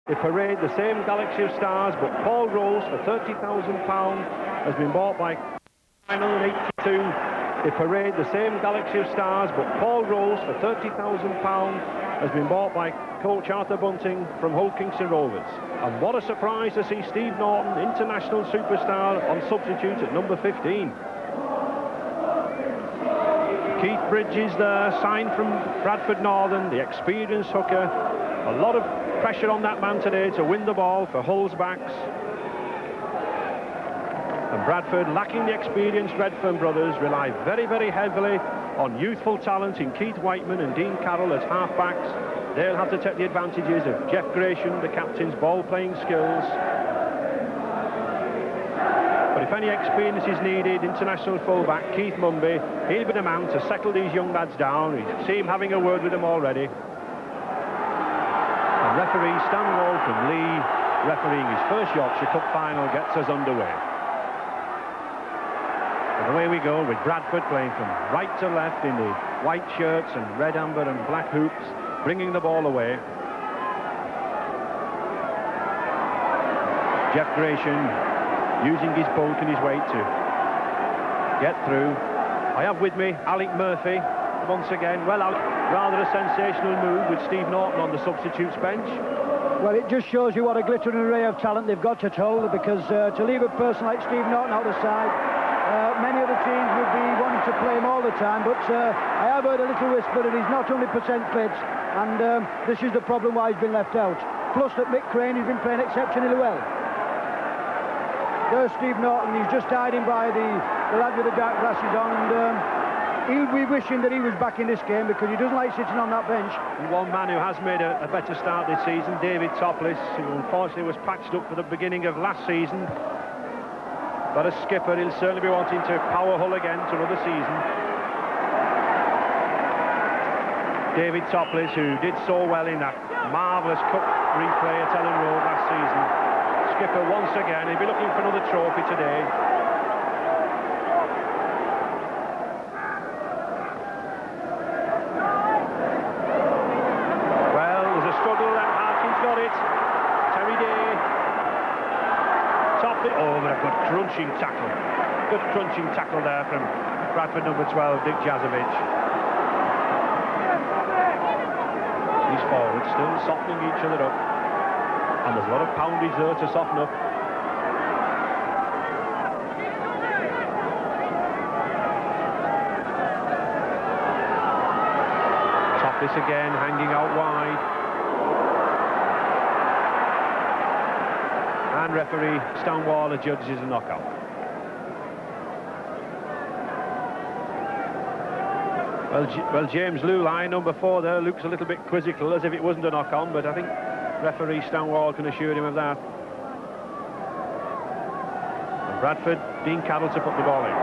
They parade the same galaxy of stars, but Paul Rose for £30,000 has been bought by 982. They parade the same galaxy of stars, but Paul Rose for £30,000 has been bought by coach Arthur Bunting from Hull Kingston Rovers. And what a surprise to see Steve Norton, international superstar, on substitute at number 15. Keith Bridges there, signed from Bradford Northern, the experienced hooker. A lot of pressure on that man today to win the ball for Hull's backs. And Bradford, lacking the experienced Redfern brothers, rely very, very heavily on youthful talent in Keith Whiteman and Dean Carroll as half-backs. They'll have to take the advantages of Jeff Gratian, the captain's ball-playing skills. But if any experience is needed, international full-back Keith Mumby, he'll be the man to settle these young lads down. You see him having a word with them already. And referee Stan Wall from Lee, refereeing his first Yorkshire Cup final, gets us underway. And away we go with Bradford playing from right to left in the white shirts and red, amber and black hoops, bringing the ball away. Jeff Gratian using his bulk and his weight to get through. I have with me Alec Murphy once again. Well, Alec, rather a sensational move with Steve Norton on the substitutes bench. Well, it just shows you what a glittering array of talent they've got at Hull, because to leave a person like Steve Norton out the side, many other teams would be wanting to play him all the time, but I have heard a little whisper that he's not 100% fit, and this is the problem why he's been left out. Plus that Mick Crane has been playing exceptionally well. There's Steve Norton, he's just hiding by the lad with the dark glasses on, and he'll be wishing that he was back in this game, because he doesn't like sitting on that bench. And one man who has made a better start this season, David Topless, who unfortunately was patched up for the beginning of last season. But as skipper, he'll certainly be wanting to power Hull again to another season. David Topless, who did so well in that marvellous cup replay at Ellen Road last season. Skipper once again, he'll be looking for another trophy today. Well, there's a struggle and Harkin's got it. Terry Day. Top it over, a good crunching tackle. Good crunching tackle there from Bradford number 12, Dick Jazovic. These forwards still softening each other up. And there's a lot of poundage there to soften up. Topless again, hanging out wide. And referee Stan Wall adjudges a knockout. Well, James Lulai, number 4 there, looks a little bit quizzical, as if it wasn't a knock-on, but I think referee Stan Wall can assure him of that. And Bradford, Dean Carroll to put the ball in.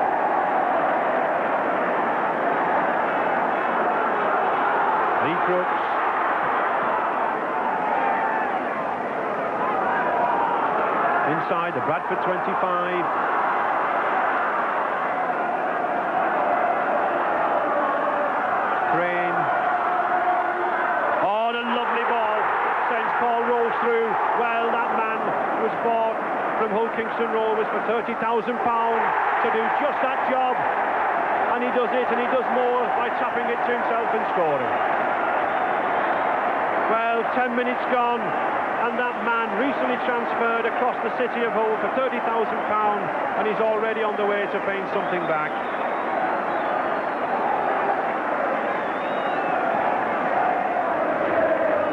Lee Crooks. Inside the Bradford 25. Crane. Oh, a lovely ball. Sends Paul Rose through. Well, that man was bought from Hull Kingston Rovers for £30,000 to do just that job. And he does it, and he does more by tapping it to himself and scoring. Well, 10 minutes gone, and that man recently transferred across the city of Hull for £30,000, and he's already on the way to paying something back.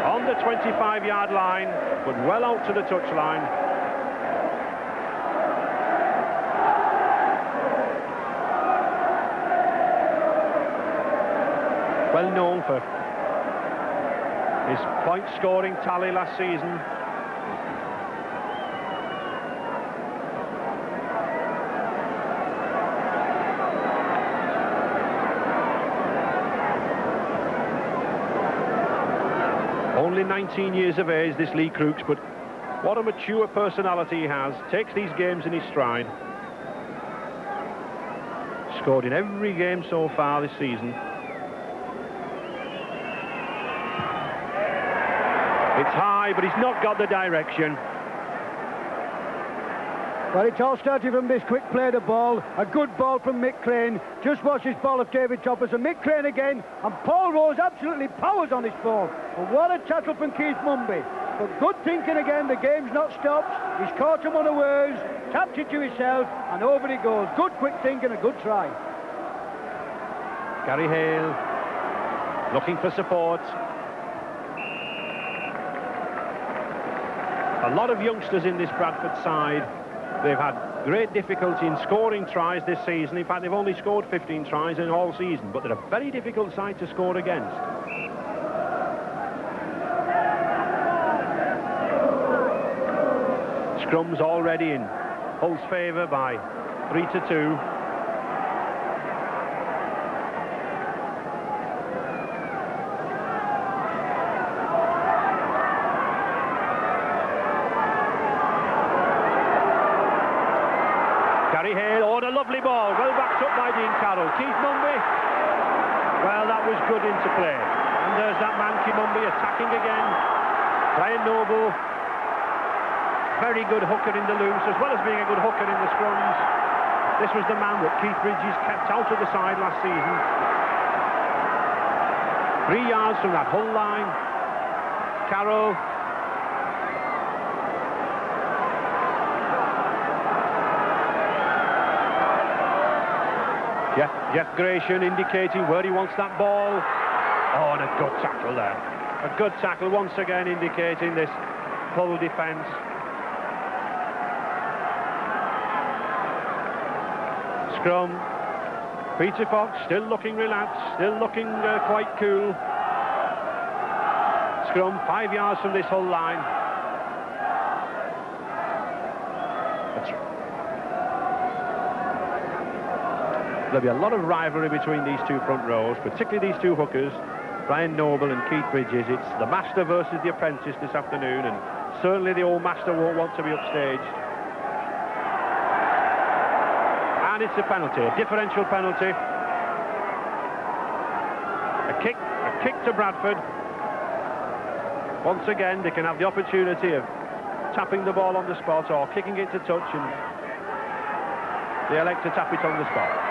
On the 25-yard line, but well out to the touchline. Well known for his point-scoring tally last season. Only 19 years of age, this Lee Crooks, but what a mature personality he has. Takes these games in his stride. Scored in every game so far this season. It's high, try, but he's not got the direction. Well, it all started from this quick play of the ball. A good ball from Mick Crane. Just watch this ball of David Toppers. And Mick Crane again. And Paul Rose absolutely powers on this ball. And what a tackle from Keith Mumby. But good thinking again. The game's not stopped. He's caught him unawares. Tapped it to himself. And over he goes. Good quick thinking. A good try. Gary Hale looking for support. A lot of youngsters in this Bradford side. They've had great difficulty in scoring tries this season. In fact, they've only scored 15 tries in all season, but they're a very difficult side to score against. Scrum's already in Hull's favour by 3-2. Gary Hale, oh, and a lovely ball, well backed up by Dean Carroll. Keith Mumby, well, that was good interplay. And there's that man, Keith Mumby, attacking again. Brian Noble, very good hooker in the loose, as well as being a good hooker in the scrums. This was the man that Keith Bridges kept out of the side last season. 3 yards from that Hull line. Carroll. Jeff Gratian indicating where he wants that ball. Oh, and a good tackle there. A good tackle once again indicating this Hull defence. Scrum. Peter Fox still looking relaxed, still looking quite cool. Scrum 5 yards from this Hull line. There'll be a lot of rivalry between these two front rows, particularly these two hookers, Brian Noble and Keith Bridges. It's the master versus the apprentice this afternoon, and certainly the old master won't want to be upstaged. And it's a penalty, a differential penalty. A kick to Bradford. Once again, they can have the opportunity of tapping the ball on the spot or kicking it to touch, and they elect to tap it on the spot.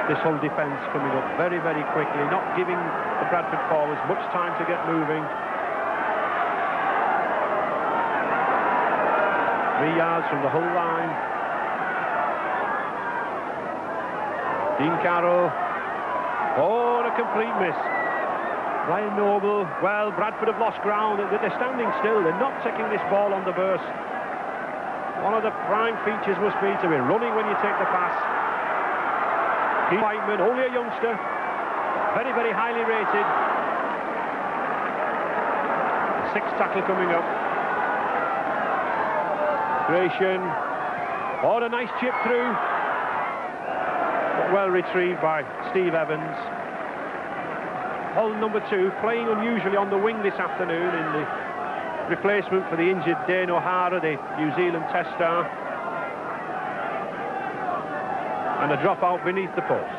This whole defence coming up very, very quickly, not giving the Bradford forwards much time to get moving. 3 yards from the Hull line. Dean Carroll. Oh, and a complete miss. Brian Noble. Well, Bradford have lost ground. They're standing still. They're not taking this ball on the burst. One of the prime features must be to be running when you take the pass. Keith Whiteman, only a youngster, very, very highly rated. Sixth tackle coming up. Gratian, oh, a nice chip through, but well retrieved by Steve Evans. Hull number 2 playing unusually on the wing this afternoon in the replacement for the injured Dane O'Hara, the New Zealand Test star. And a drop out beneath the posts.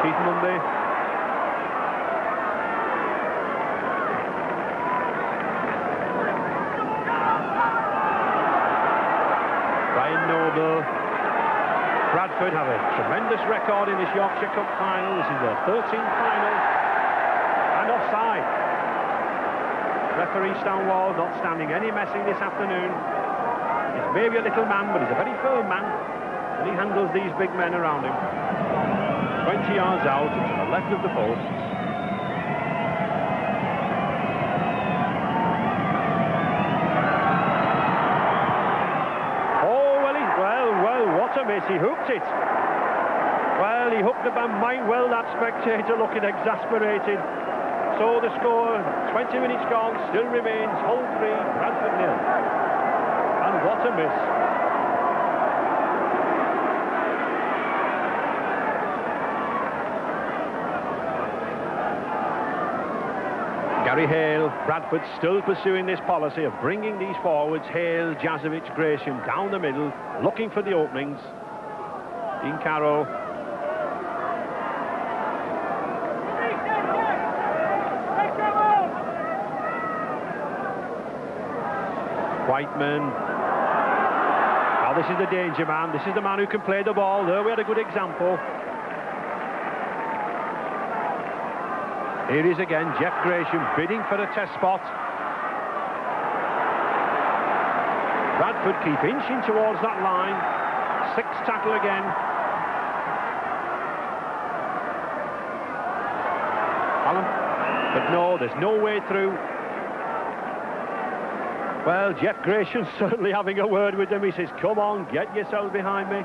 Keith Mumby. Brian Noble. Bradford have a tremendous record in this Yorkshire Cup final. This is their 13th final. And offside. Referee Stanwell not standing any messing this afternoon. He's maybe a little man, but he's a very firm man, and he handles these big men around him. 20 yards out to the left of the post. Oh, well, what a miss. He hooked it. Well, he hooked the man. Might well that spectator looking exasperated. So the score, 20 minutes gone, still remains Hull 3, Bradford 0. And what a miss. Gary Hale, Bradford still pursuing this policy of bringing these forwards, Hale, Jazovic, Gresham, down the middle, looking for the openings. Dean Carroll. Whiteman. Now this is the danger man. This is the man who can play the ball. There we had a good example. Here he is again, Jeff Gresham bidding for a test spot. Bradford keep inching towards that line. 6th tackle again. Alan, but no, there's no way through. Well, Jeff Gresham's certainly having a word with them. He says, come on, get yourselves behind me.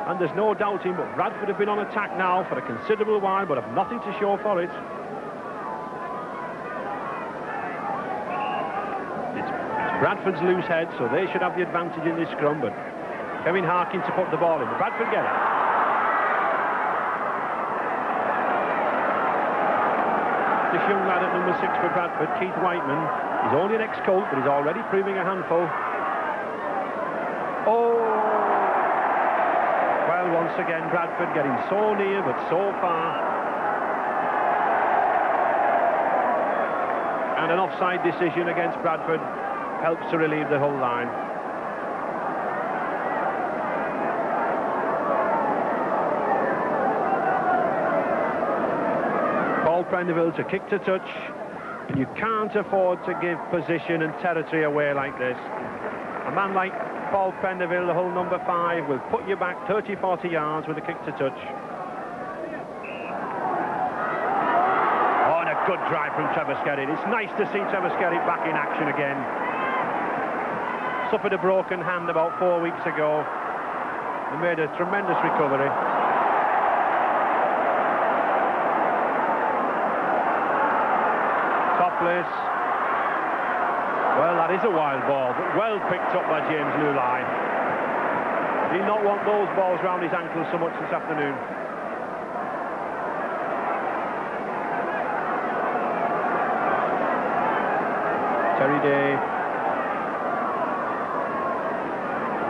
And there's no doubting, but Bradford have been on attack now for a considerable while, but have nothing to show for it. Bradford's loose head, so they should have the advantage in this scrum, but Kevin Harkin to put the ball in. But Bradford get it. This young lad at number 6 for Bradford, Keith Whiteman, he's only an ex-Colt, but he's already proving a handful. Oh! Well, once again, Bradford getting so near, but so far. And an offside decision against Bradford helps to relieve the whole line. Paul Prendeville to kick to touch. And you can't afford to give position and territory away like this. A man like Paul Prendeville, the whole number 5, will put you back 30-40 yards with a kick to touch. Oh, and a good drive from Trevor Skerritt. It's nice to see Trevor Skerritt back in action again. Suffered a broken hand about 4 weeks ago and made a tremendous recovery. Topless. Well, that is a wild ball, but well picked up by James Lulai. He did not want those balls round his ankles so much this afternoon. Terry Day.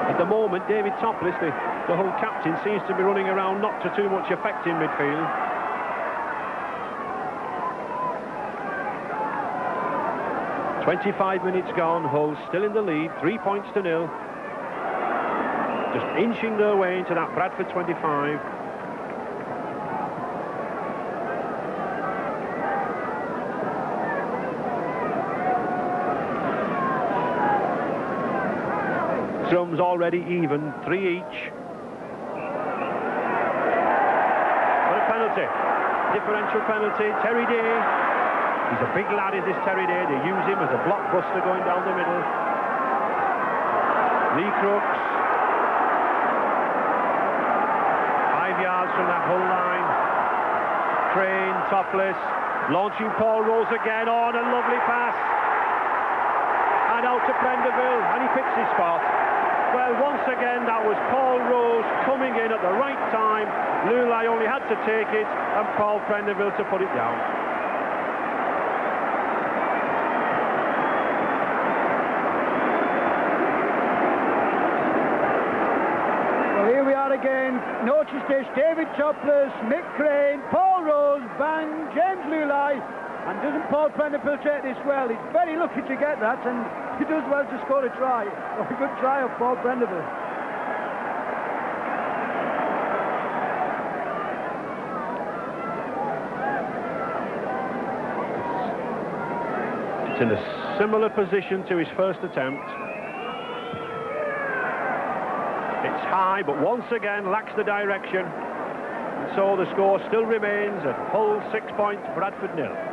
At the moment, David Topless, the whole captain, seems to be running around not to too much effect in midfield. "25 minutes gone, Hull still in the lead, 3 points to 0. Just inching their way into that Bradford 25. Drums already even, 3 each. But a penalty. Differential penalty. Terry Day. He's a big lad, is this Terry Day. They use him as a blockbuster going down the middle. Lee Crooks. 5 yards from that whole line. Crane, Topless. Launching Paul Rose again on a lovely pass. And out to Prendeville, and he picks his spot. Well, once again, that was Paul Rose coming in at the right time. Lulai only had to take it, and Paul Prendeville to put it down. Well, here we are again. Notice this, David Topless, Mick Crane, Paul Rose, bang, James Lulai. And doesn't Paul Prendeville take this well? He's very lucky to get that, and he does well to score a try. Oh, a good try of Paul Prendeville. It's in a similar position to his first attempt. It's high, but once again lacks the direction. And so the score still remains at Hull 6 points, Bradford 0.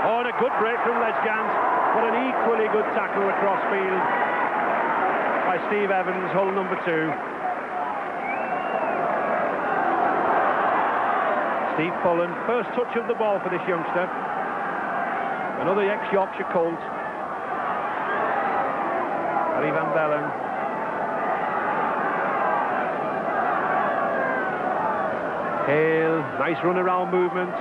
Oh, and a good break from Lesgans, but an equally good tackle across field by Steve Evans, Hull number 2. Steve Pullen, first touch of the ball for this youngster. Another ex-Yorkshire Colt. Gary Van Bellen. Hale, nice run around movement.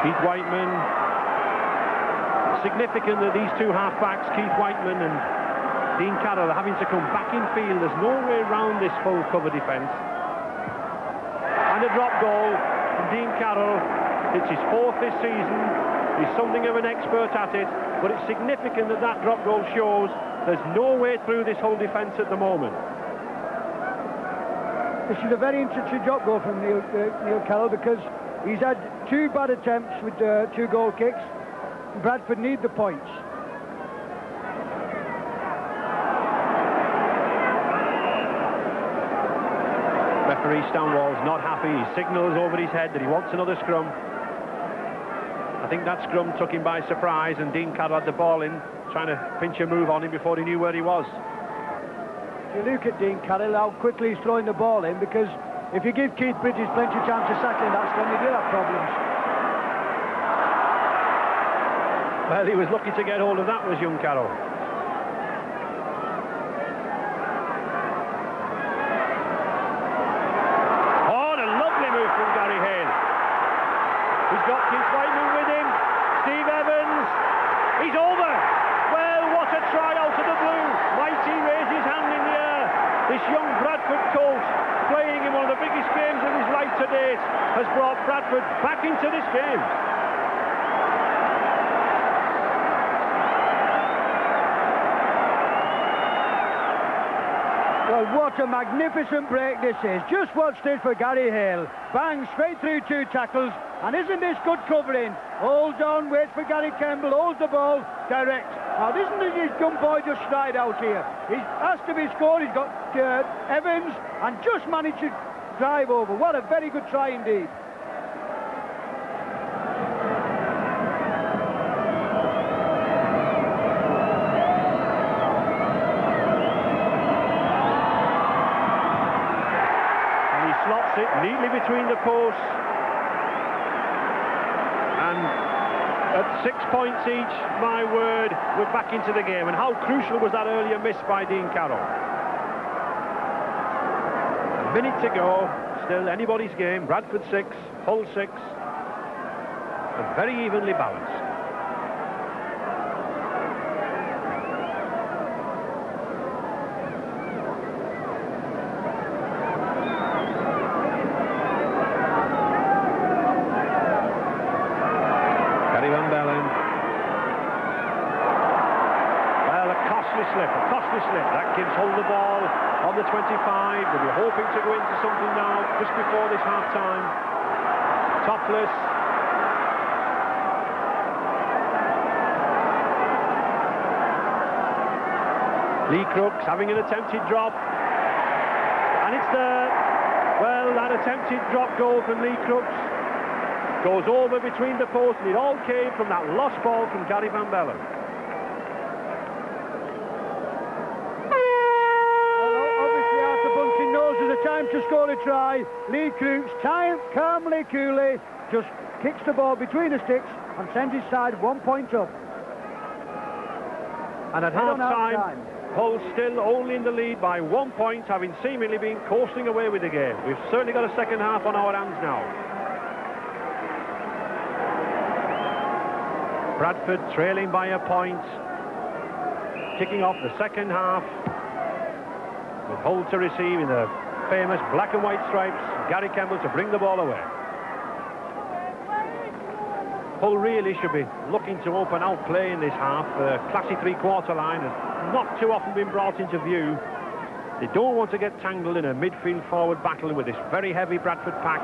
Keith Whiteman. Significant that these two half-backs, Keith Whiteman and Dean Carroll, are having to come back in field. There's no way around this full cover defence. And a drop goal from Dean Carroll. It's his 4th this season. He's something of an expert at it, but it's significant that that drop goal shows there's no way through this whole defence at the moment. This is a very interesting drop goal from Neil Carroll, because he's had 2 bad attempts with 2 goal kicks. Bradford need the points. Referee Stanwell's not happy. He signals over his head that he wants another scrum. I think that scrum took him by surprise, and Dean Carroll had the ball in, trying to pinch a move on him before he knew where he was. You look at Dean Carroll, how quickly he's throwing the ball in, because if you give Keith Bridges plenty of time to sack in that scrum, you do have problems. Well, he was lucky to get hold of that, was young Carroll. Oh, and a lovely move from Gary Hale. He's got Keith Whiteman with him. Steve Evans. He's over. Well, what a try out of the blue. Mighty raised his hand in the air. This young Bradford colt, playing in one of the biggest games of his life to date, has brought Bradford back into this game. Well, what a magnificent break this is. Just watch this for Gary Hale. Bang, straight through 2 tackles. And isn't this good covering? Holds on, waits for Gary Campbell, holds the ball, direct. Now, isn't his gun boy just stride out here? He has to be scored. He's got Evans, and just managed to drive over. What a very good try indeed. Slots it neatly between the posts, and at 6 points each, my word, we're back into the game. And how crucial was that earlier miss by Dean Carroll? A minute to go, still anybody's game. Bradford 6, Hull 6, and very evenly balanced. A costly slip. That gives Hull the ball on the 25. They'll be hoping to go into something now just before this half-time. Topless. Lee Crooks having an attempted drop. And it's that attempted drop goal from Lee Crooks goes over between the posts, and it all came from that lost ball from Gary Van Bellen. Time to score a try. Lee Crooks, calmly, coolly, just kicks the ball between the sticks and sends his side 1 point up. And at half-time, Hull still only in the lead by 1 point, having seemingly been coasting away with the game. We've certainly got a second half on our hands now. Bradford trailing by a point, kicking off the second half, with Hull to receive in the famous black and white stripes, Gary Campbell to bring the ball away. Hull really should be looking to open out play in this half. The classy 3-quarter line has not too often been brought into view. They don't want to get tangled in a midfield forward battle with this very heavy Bradford pack.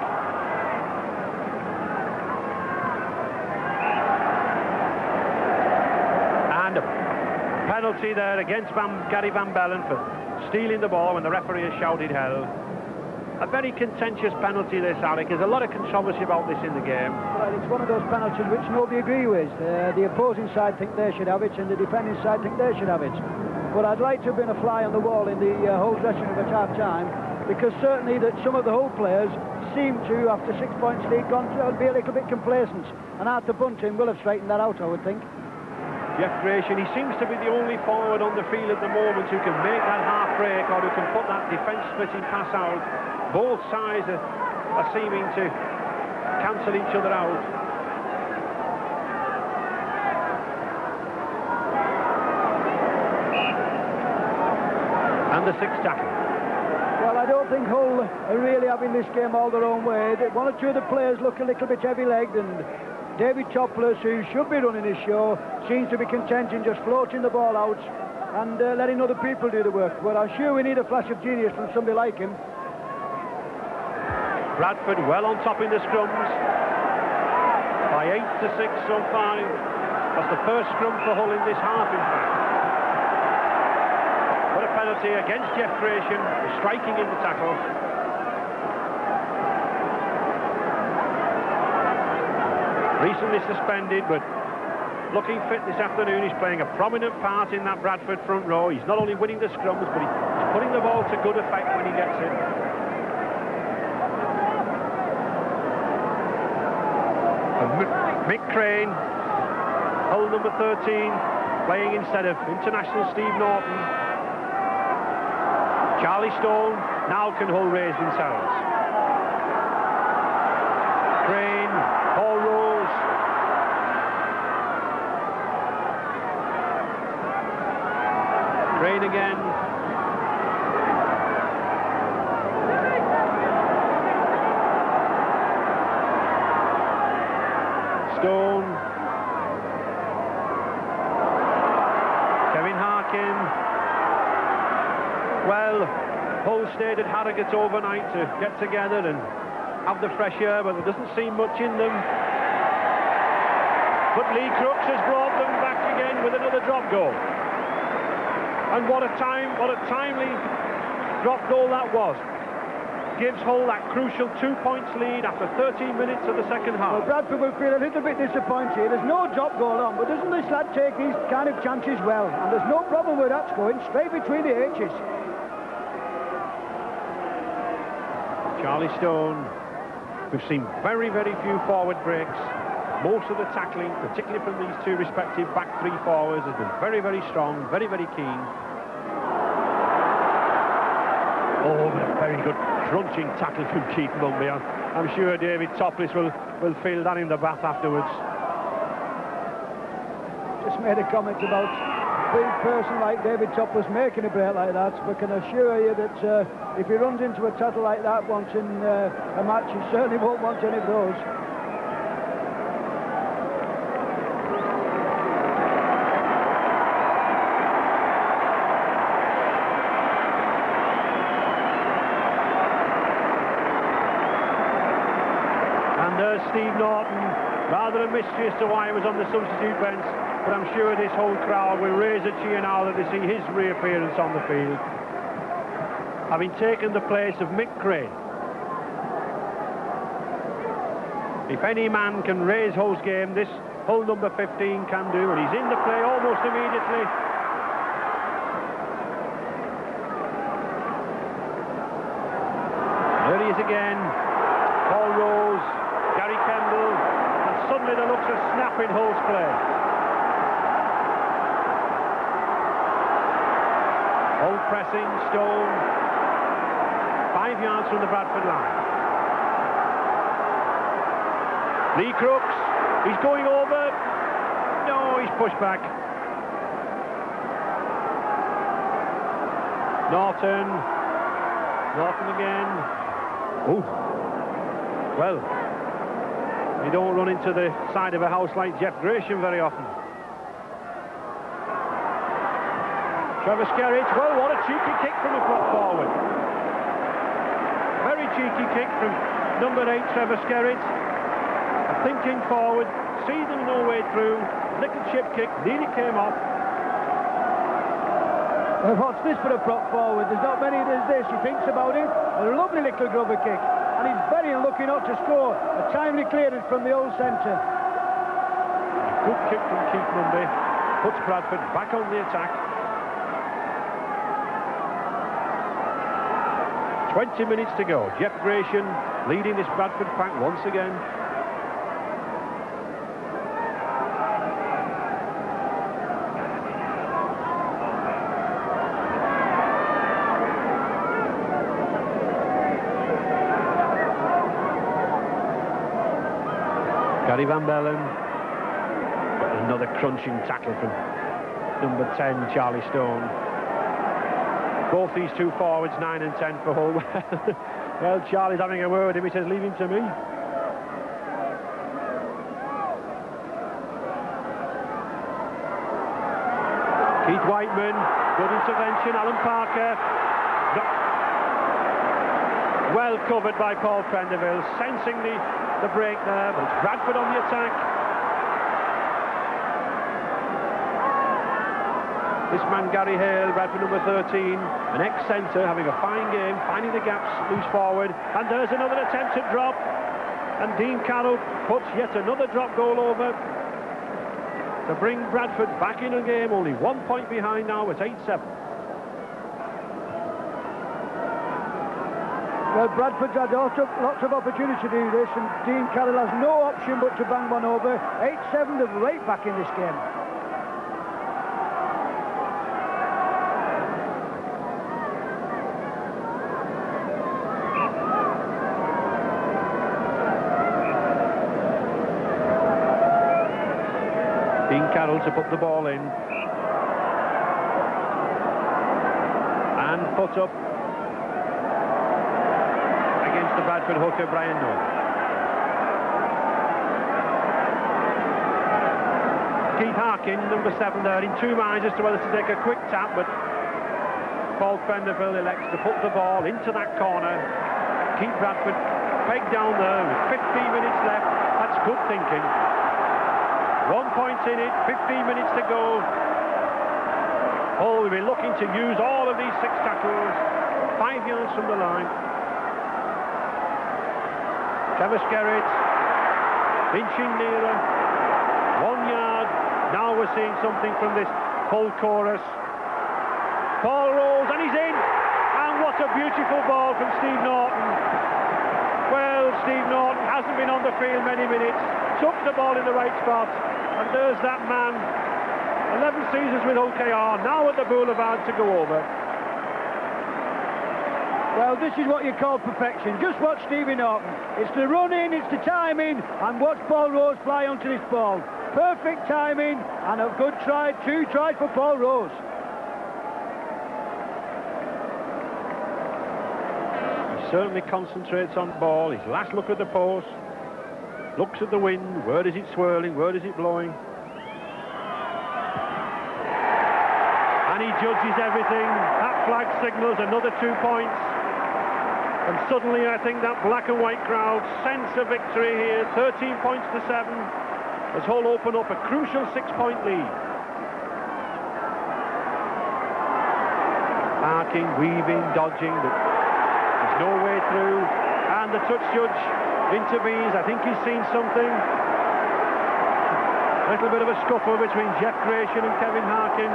And a penalty there against Gary Van Bellen for stealing the ball when the referee has shouted hell. A very contentious penalty this, Alec. There's a lot of controversy about this in the game. Well, it's one of those penalties which nobody agree with. The opposing side think they should have it, and the defending side think they should have it. But I'd like to have been a fly on the wall in the whole dressing room at half-time because certainly that some of the Hull players seem to, after 6 points lead, gone to be a little bit complacent. And Arthur Bunting will have straightened that out, I would think. Jeff Gratian, he seems to be the only forward on the field at the moment who can make that half break or who can put that defence-splitting pass out. Both sides are seeming to cancel each other out. And the sixth tackle. Well, I don't think Hull are really having this game all their own way. One or two of the players look a little bit heavy-legged, and David Topless, who should be running his show, seems to be content in just floating the ball out and letting other people do the work. But I'm sure we need a flash of genius from somebody like him. Bradford well on top in the scrums by 8 to 6 so far. That's the first scrum for Hull in this half, in fact. What a penalty against Jeff Gratian, striking in the tackle. Recently suspended, but looking fit this afternoon. He's playing a prominent part in that Bradford front row. He's not only winning the scrums, but he's putting the ball to good effect when he gets it. And Mick Crane, Hull number 13, playing instead of international Steve Norton. Charlie Stone, now can Hull raise themselves. Crane, Paul Rose. Crane again. Stone. Kevin Harkin. Well, Hull stayed at Harrogate overnight to get together and have the fresh air, but there doesn't seem much in them. But Lee Crooks has brought them back again with another drop goal. And what a timely drop goal that was. Gives Hull that crucial 2 points lead after 13 minutes of the second half. Well, Bradford will feel a little bit disappointed. There's no drop goal on, but doesn't this lad take these kind of chances well? And there's no problem with that going straight between the H's. Charlie Stone. We've seen very, very few forward breaks. Most of the tackling, particularly from these two respective back three forwards, has been very, very strong, very, very keen. Oh, but a very good crunching tackle from Keith Mumby. I'm sure David Topless will feel that in the bath afterwards. Just made a comment about a big person like David Topless making a break like that, but can assure you that if he runs into a tackle like that once in a match, he certainly won't want any of those. And there's Steve Norton, rather a mystery as to why he was on the substitute bench, but I'm sure this whole crowd will raise a cheer now that they see his reappearance on the field, having taken the place of Mick Crane. If any man can raise Hull's game, this Hull number 15 can do, and he's in the play almost immediately. There he is again. Paul Rose, Gary Kemble, and suddenly there looks a snap in Hull's play. Hull pressing, Stone, 5 yards from the Bradford line. Lee Crooks, he's going over. No, he's pushed back. Norton again. Oh, well, you don't run into the side of a house like Jeff Gratian very often. Trevor Skerritt, well, what a cheeky kick from a prop forward. Very cheeky kick from number 8, Trevor Skerritt. A thinking forward, sees them no way through, little chip kick, nearly came off. Well, what's this for a prop forward? There's not many there's this. He thinks about it. A lovely little grubber kick. And he's very unlucky not to score. A timely clearance from the old centre. Good kick from Keith Mumby. Puts Bradford back on the attack. 20 minutes to go. Jeff Gratian leading this Bradford pack once again. Gary Van Bellen. Another crunching tackle from number 10, Charlie Stone. Both these two forwards, 9 and 10 for Hull. Well, Charlie's having a word with him. He says, leave him to me. Keith Whiteman, good intervention. Alan Parker. Well covered by Paul Prenderville, sensing the break there, but it's Bradford on the attack. This man, Gary Hale, Bradford number 13, an ex-centre, having a fine game, finding the gaps, loose forward, and there's another attempted drop, and Dean Carroll puts yet another drop goal over to bring Bradford back in the game, only 1 point behind now at 8-7. Well, Bradford's had lots of opportunity to do this, and Dean Carroll has no option but to bang one over. 8-7, they're right back in this game. Dean Carroll to put the ball in. And put up against the Bradford hooker, Brian Noel. Keith Harkin, number 7 there, in two minds as to whether to take a quick tap, but Paul Prenderville elects to put the ball into that corner. Keep Bradford pegged down there with 15 minutes left. That's good thinking. 1 point in it, 15 minutes to go. Hull will be looking to use all of these 6 tackles, 5 yards from the line. Trevor Skerritt, inching nearer, 1 yard. Now we're seeing something from this Hull chorus. Paul rolls and he's in, and what a beautiful ball from Steve Norton. Well, Steve Norton hasn't been on the field many minutes, took the ball in the right spot, and there's that man, 11 seasons with Hull KR, now at the boulevard to go over. Well, this is what you call perfection. Just watch Stevie Norton. It's the run-in, it's the timing, and watch Paul Rose fly onto this ball. Perfect timing, and a good try, 2 tries for Paul Rose. He certainly concentrates on the ball. His last look at the post, looks at the wind, where is it swirling, where is it blowing? And he judges everything. That flag signals another 2 points. And suddenly I think that black and white crowd sense a victory here. 13 points to 7. As Hull open up a crucial 6-point lead. Arcing, weaving, dodging, but there's no way through. And the touch judge intervenes. I think he's seen something. A little bit of a scuffle between Jeff Gratian and Kevin Harkin.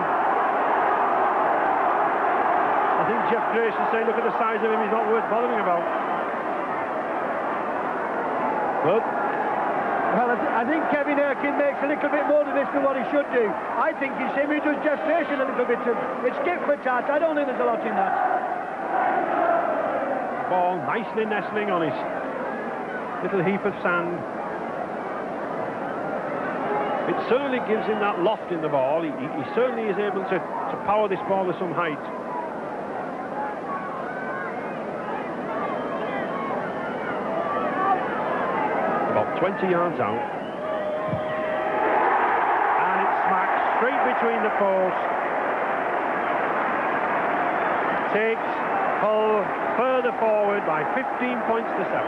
I think Jeff Gratian saying, look at the size of him, he's not worth bothering about. But well, I think Kevin Harkin makes a little bit more of this than what he should do. I think he's him, he does Jeff Gratian a little bit. It's tit for tat. I don't think there's a lot in that. Ball nicely nestling on his little heap of sand. It certainly gives him that loft in the ball. He certainly is able to power this ball to some height. About 20 yards out. And it smacks straight between the posts. Takes Hull further forward by 15 points to 7.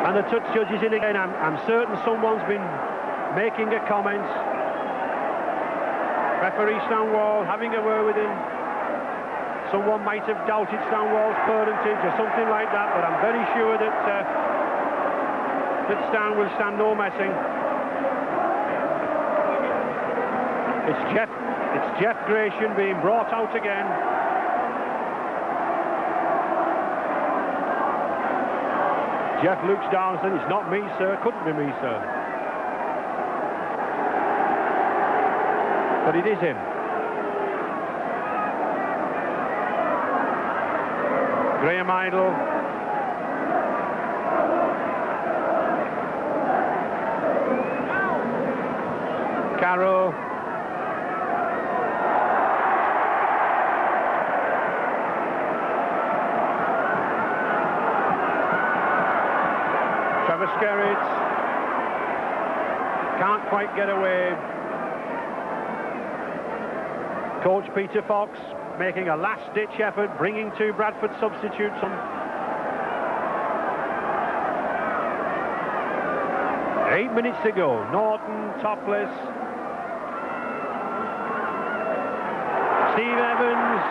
And the touch judge is in again. I'm certain someone's been making a comment. Referee Stanwall having a word with him. Someone might have doubted Stanwall's parentage or something like that, but I'm very sure that Stan will stand no messing. It's Jeff Gratian being brought out again. Jeff looks down and says, "It's not me, sir. Couldn't be me, sir." But it is him. Graham Idle. Carroll. Trevor Skerritt. Can't quite get away. Coach Peter Fox making a last-ditch effort, bringing two Bradford substitutes on. 8 minutes to go. Norton, topless. Steve Evans.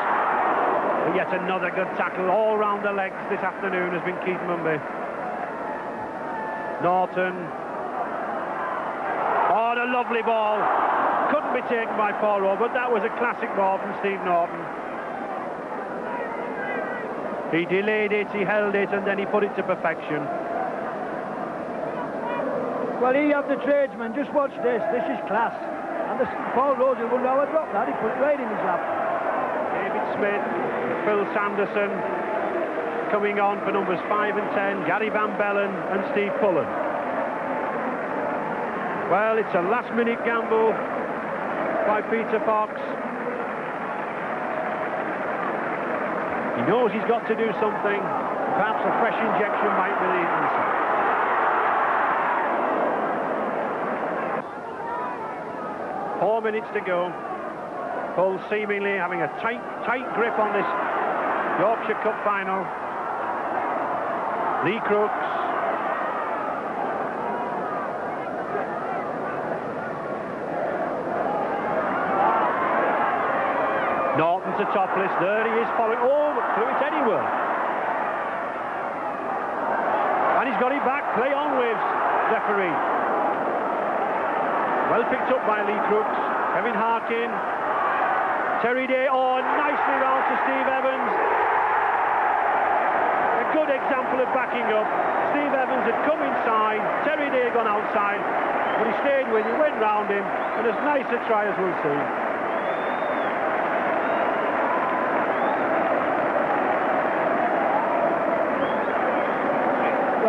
Yet another good tackle all round the legs this afternoon has been Keith Mumby. Norton. Oh, a lovely ball. Couldn't be taken by Paul Rowe, but that was a classic ball from Steve Norton. He delayed it, he held it, and then he put it to perfection. Well, he had the tradesman. Just watch this. This is class. And Paul Rose will wonder how I dropped that. He put it right in his lap. David Smith, Phil Sanderson coming on for numbers 5 and 10. Gary Van Bellen and Steve Pullen. Well, it's a last-minute gamble by Peter Fox. He knows he's got to do something. Perhaps a fresh injection might be the answer. Four minutes to go. Hull seemingly having a tight grip on this Yorkshire Cup final. Lee Crooks. Norton to topless. There he is following. Oh, threw it anywhere. And he's got it back. Play on, waves referee. Well picked up by Lee Crooks. Kevin Harkin. Terry Day. Oh, nicely round to Steve Evans. A good example of backing up. Steve Evans had come inside. Terry Day had gone outside. But he stayed with him, went round him. And as nice a try as we'll see.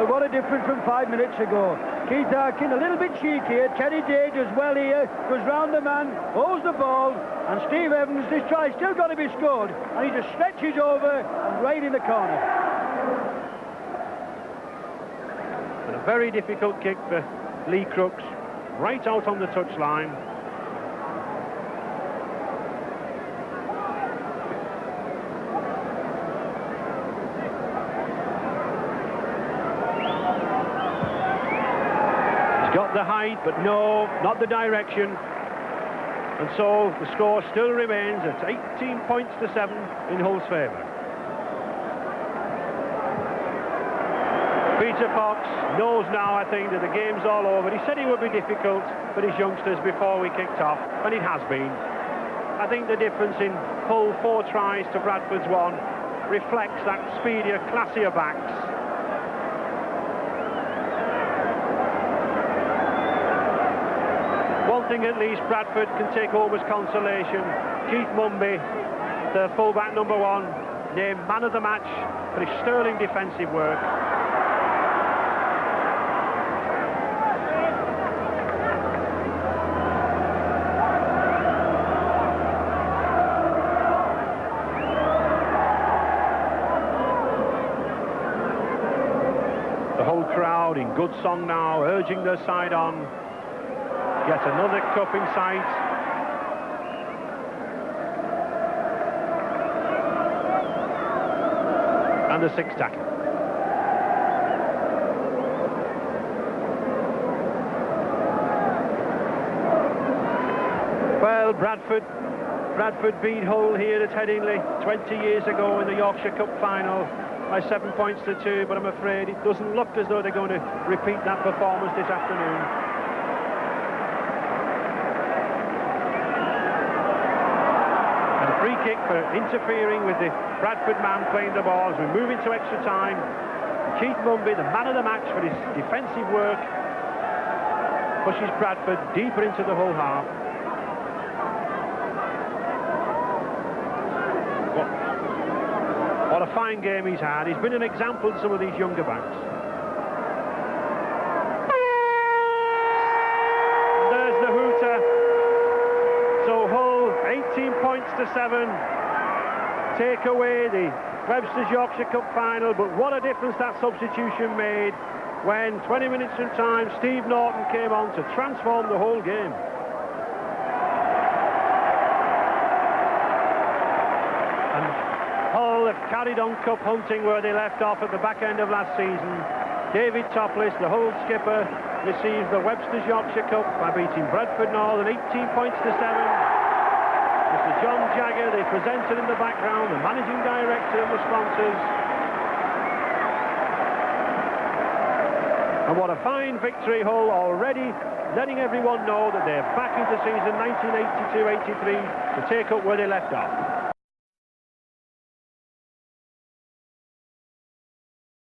What a difference from 5 minutes ago. Keith Harkin a little bit cheeky. Terry Day does well here, goes round the man, holds the ball, and Steve Evans, this try still got to be scored, and he just stretches over and right in the corner. And a very difficult kick for Lee Crooks, right out on the touchline. Got the height, but no, not the direction. And so the score still remains at 18 points to 7 in Hull's favour. Peter Fox knows now, I think, that the game's all over. He said it would be difficult for his youngsters before we kicked off, and it has been. I think the difference in Hull 4 tries to Bradford's 1 reflects that speedier, classier backs. One thing at least Bradford can take home as consolation. Keith Mumby, the fullback number 1, named man of the match for his sterling defensive work. The whole crowd in good song now, urging their side on. Yet another cup in sight. And the 6th tackle. Well, Bradford beat Hull here at Headingley 20 years ago in the Yorkshire Cup final by 7 points to 2, but I'm afraid it doesn't look as though they're going to repeat that performance this afternoon. for interfering with the Bradford man playing the ball as we move into extra time. Keith Mumby, the man of the match for his defensive work, pushes Bradford deeper into the whole half. What a fine game he's had. He's been an example to some of these younger backs. And there's the hooter. So Hull, 18 points to 7. Take away the Webster's Yorkshire Cup final, but what a difference that substitution made when 20 minutes from time Steve Norton came on to transform the whole game. And Hull have carried on cup hunting where they left off at the back end of last season. David Topless, the Hull skipper, receives the Webster's Yorkshire Cup by beating Bradford Northern 18 points to 7. Mr. John Jagger, the presenter in the background, the managing director and the sponsors. And what a fine victory, Hull, already letting everyone know that they're back into season 1982-83 to take up where they left off.